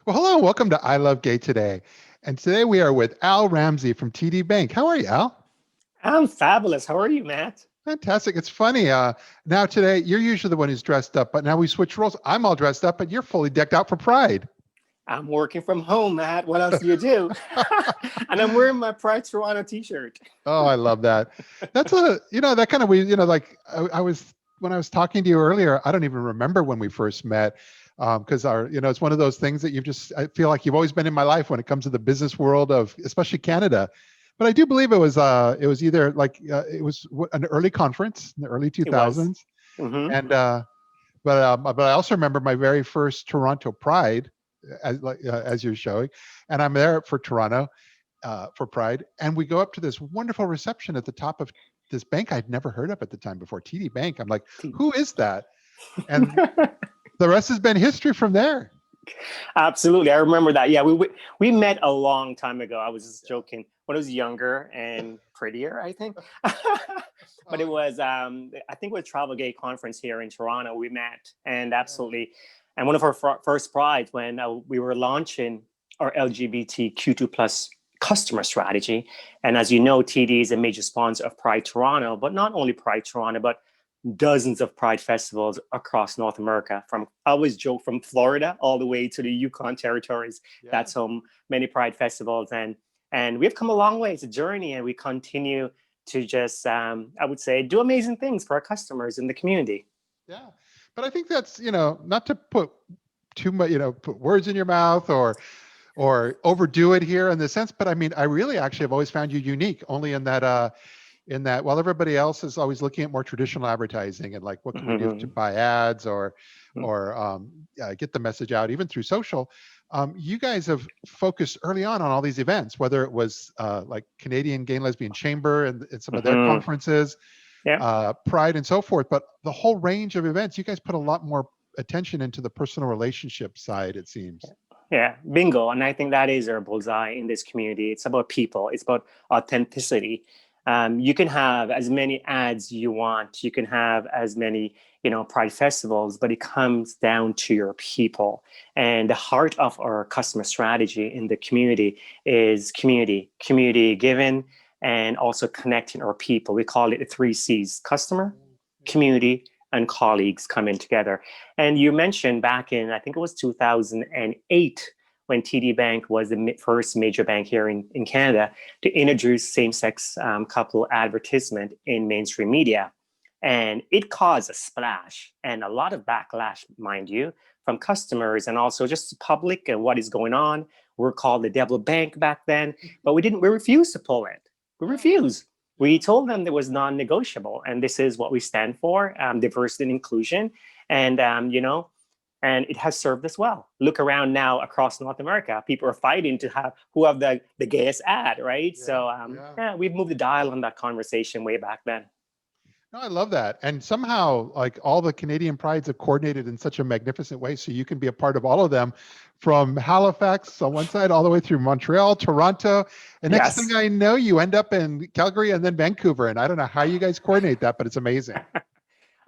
Well, hello, and welcome to I Love Gay today. And today we are with Al Ramsey from TD Bank. How are you, Al? I'm fabulous. How are you, Matt? Fantastic. It's funny. Now today you're usually the one who's dressed up, but now we switch roles. I'm all dressed up, but you're fully decked out for Pride. I'm working from home, Matt. What else do you do? And I'm wearing my Pride Toronto t-shirt. Oh, I love that. That's that kind of we, like I was when I was talking to you earlier. I don't even remember when we first met, because it's one of those things that I feel like you've always been in my life when it comes to the business world of especially Canada. But I do believe it was either it was an early conference in the early It was. 2000s, Hmm. and but I also remember my very first Toronto Pride, as you're showing, and I'm there for Toronto for Pride, and we go up to this wonderful reception at the top of this bank I'd never heard of at the time before, TD Bank. I'm like, who is that? And the rest has been history from there. Absolutely. I remember that. Yeah, we met a long time ago. I was just joking. When I was younger and prettier, I think. But it Oh, was, I think it was Travel Gay conference here in Toronto. We met, and absolutely. And one of our first prides when we were launching our LGBTQ2 plus customer strategy. And as you know, TD is a major sponsor of Pride Toronto, but not only Pride Toronto, but dozens of Pride festivals across North America. From I always joke from Florida all the way to the Yukon territories. yeah. That's home many Pride festivals, and we've come a long way. It's a journey, and we continue to just I would say do amazing things for our customers in the community. Yeah. But I think that's, not to put too much, put words in your mouth or overdo it here in the sense, but I mean, I really actually have always found you unique only in that while everybody else is always looking at more traditional advertising and like what can we do to Mm-hmm. buy ads or get the message out even through social. You guys have focused early on all these events, whether it was like Canadian Gay and Lesbian Chamber and some of their Mm-hmm. conferences, Yeah. Pride and so forth, but the whole range of events. You guys put a lot more attention into the personal relationship side, it seems. Yeah, bingo. And I think that is our bullseye in this community. It's about people, it's about authenticity. You can have as many ads you want, you can have as many, Pride festivals, but it comes down to your people. And the heart of our customer strategy in the community is community given, and also connecting our people. We call it the three C's: customer, community, and colleagues coming together. And you mentioned back in, I think it was 2008, when TD Bank was the first major bank here in Canada to introduce same-sex couple advertisement in mainstream media. And it caused a splash and a lot of backlash, mind you, from customers and also just the public and what is going on. We're called the Devil Bank back then, but we refused to pull it. We Yeah, refused. We yeah. told them it was non-negotiable, and this is what we stand for: diversity and inclusion. And and it has served us well. Look around now across North America; people are fighting to have who have the gayest ad, right? Yeah, So yeah. yeah, we've moved the dial on that conversation way back then. No, I love that. And somehow, like all the Canadian prides have coordinated in such a magnificent way. So you can be a part of all of them from Halifax on one side all the way through Montreal, Toronto. And next thing Yes. I know, you end up in Calgary and then Vancouver. And I don't know how you guys coordinate that, but it's amazing.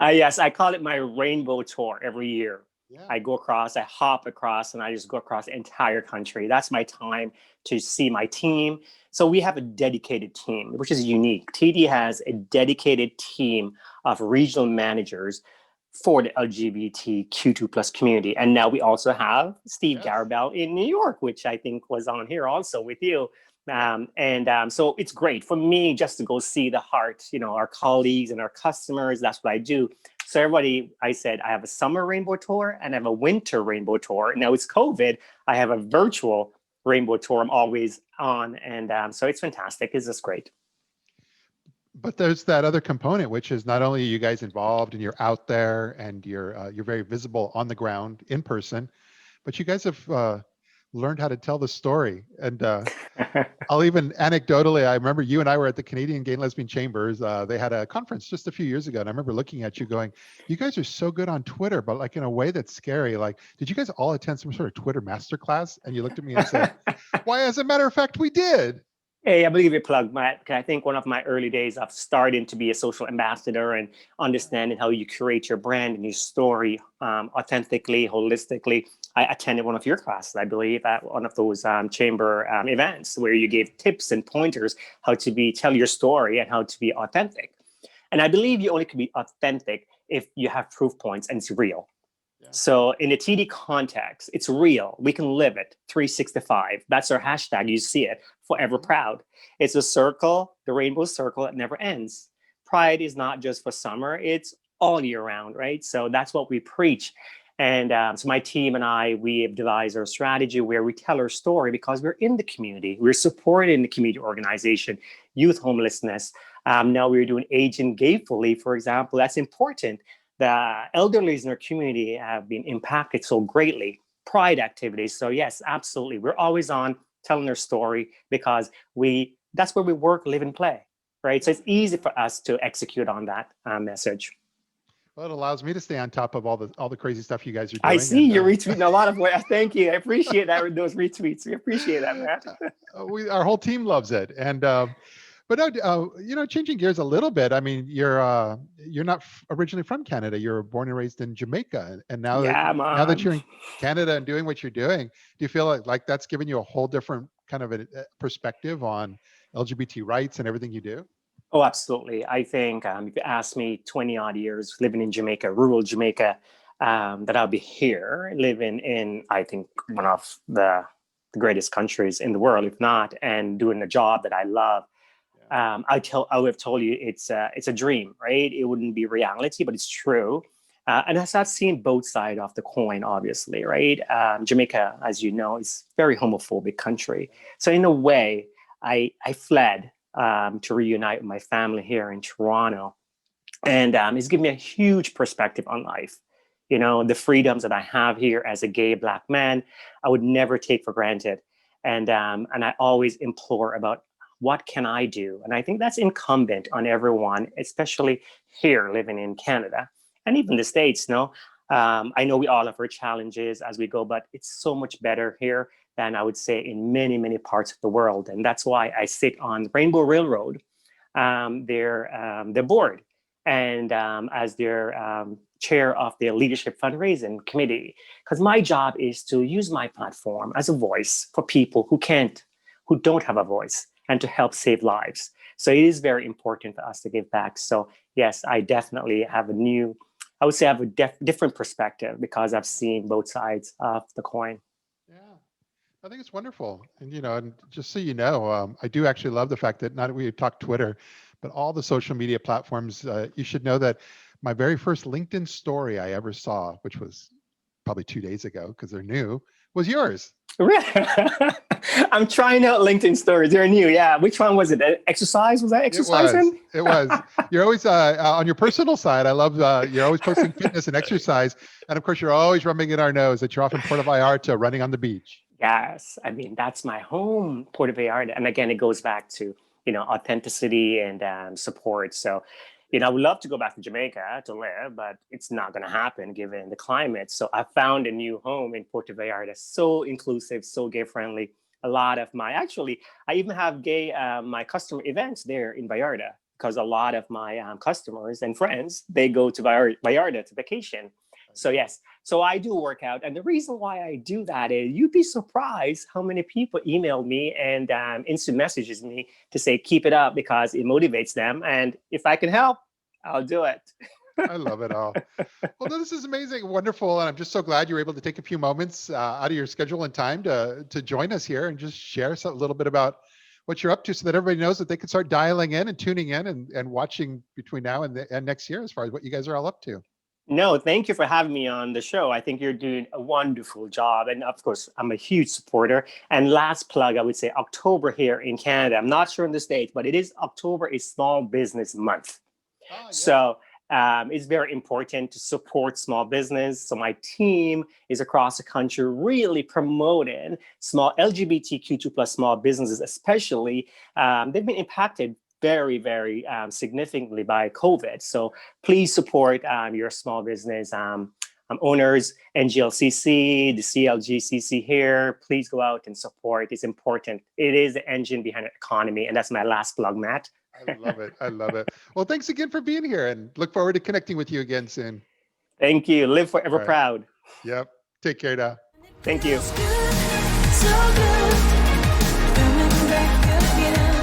Yes, I call it my rainbow tour every year. Yeah. I go across, I hop across, and I just go across the entire country. That's my time to see my team. So we have a dedicated team, which is unique. TD has a dedicated team of regional managers for the LGBTQ2 plus community. And now we also have Steve Yes. Garibell in New York, which I think was on here also with you. Yeah. And so it's great for me just to go see the heart, our colleagues and our customers. That's what I do. So everybody, I said, I have a summer rainbow tour and I have a winter rainbow tour. Now it's COVID. I have a virtual rainbow tour I'm always on. And so it's fantastic. It's just great. But there's that other component, which is not only are you guys involved and you're out there and you're very visible on the ground in person, but you guys have learned how to tell the story. And I'll even anecdotally, I remember you and I were at the Canadian Gay and Lesbian Chambers. They had a conference just a few years ago, and I remember looking at you going, "You guys are so good on Twitter, but like in a way that's scary. Like, did you guys all attend some sort of Twitter masterclass?" And you looked at me and said, "Why, as a matter of fact, we did." Hey, I believe you plugged Matt. 'Cause I think one of my early days of starting to be a social ambassador and understanding how you curate your brand and your story authentically, holistically. I attended one of your classes, I believe, at one of those chamber events where you gave tips and pointers how to tell your story and how to be authentic. And I believe you only can be authentic if you have proof points and it's real. Yeah. So in the TD context, it's real. We can live it 365. That's our hashtag. You see it, forever proud. It's a circle, the rainbow circle that never ends. Pride is not just for summer, it's all year round, right? So that's what we preach. And so my team and I, we have devised our strategy where we tell our story because we're in the community. We're supporting the community organization, youth homelessness. Now we're doing aging gayfully, for example. That's important. The elderly in our community have been impacted so greatly. Pride activities. So yes, absolutely. We're always on telling their story because that's where we work, live, and play. Right. So it's easy for us to execute on that message. Well, it allows me to stay on top of all the crazy stuff you guys are I doing. see And you're retweeting a lot of what. Thank you. I appreciate that. Those retweets. We appreciate that, Matt. our whole team loves it. And but no, changing gears a little bit. I mean, you're not originally from Canada. You're born and raised in Jamaica, and Yeah, now that man. you're in Canada and doing what you're doing, do you feel like that's given you a whole different kind of a perspective on LGBT rights and everything you do? Oh, absolutely. I think if you ask me 20 odd years living in Jamaica, rural Jamaica, that I'll be here living in, I think, one of the greatest countries in the world, if not, and doing a job that I love. I would have told you it's a dream, right? It wouldn't be reality, but it's true. And I've seen both sides of the coin, obviously, right? Jamaica, as you know, is a very homophobic country. So in a way, I fled to reunite with my family here in Toronto. And it's given me a huge perspective on life. You know, the freedoms that I have here as a gay Black man, I would never take for granted. And I always implore about what can I do? And I think that's incumbent on everyone, especially here living in Canada and even the States. No, I know we all have our challenges as we go, but it's so much better here than I would say in many, many parts of the world. And that's why I sit on the Rainbow Railroad, their board, and as their chair of their leadership fundraising committee. Because my job is to use my platform as a voice for people who don't have a voice, and to help save lives. So it is very important for us to give back. So yes, I definitely have I would say I have a different perspective because I've seen both sides of the coin. Yeah. I think it's wonderful. And, and just so you know, I do actually love the fact that not we talk Twitter, but all the social media platforms, you should know that my very first LinkedIn story I ever saw, which was probably 2 days ago because they're new, was yours. Really? I'm trying out LinkedIn stories. They're new. Yeah. Which one was it? Exercise? Was that It was. exercising? It was. You're always on your personal side. I love you're always posting fitness and exercise, and of course you're always rubbing in our nose that you're off in Puerto Vallarta running on the beach. Yes. I mean, that's my home, Puerto Vallarta. And again, it goes back to, authenticity and support. So, I would love to go back to Jamaica to live, but it's not going to happen given the climate. So I found a new home in Puerto Vallarta, so inclusive, so gay friendly. A lot of I even have my customer events there in Vallarta because a lot of my customers and friends, they go to Vallarta to vacation. So yes, so I do work out. And the reason why I do that is you'd be surprised how many people email me and instant messages me to say, keep it up because it motivates them. And if I can help, I'll do it. I love it all. Well, no, this is amazing, wonderful, and I'm just so glad you were able to take a few moments out of your schedule and time to join us here and just share a little bit about what you're up to, so that everybody knows that they can start dialing in and tuning in and watching between now and next year as far as what you guys are all up to. No, thank you for having me on the show. I think you're doing a wonderful job. And of course, I'm a huge supporter. And last plug, I would say October here in Canada. I'm not sure in the States, but it is October is Small Business Month. Oh, yeah. So it's very important to support small business. So my team is across the country really promoting small LGBTQ2 plus small businesses, especially. They've been impacted very, very significantly by COVID. So please support your small business. owners, NGLCC, the CLGCC here, please go out and support. It's important. It is the engine behind the economy. And that's my last plug, Matt. I love it. I love it. Well, thanks again for being here, and look forward to connecting with you again soon. Thank you. Live forever All right. proud. Yep. Take care now. Thank you. So good, coming back again.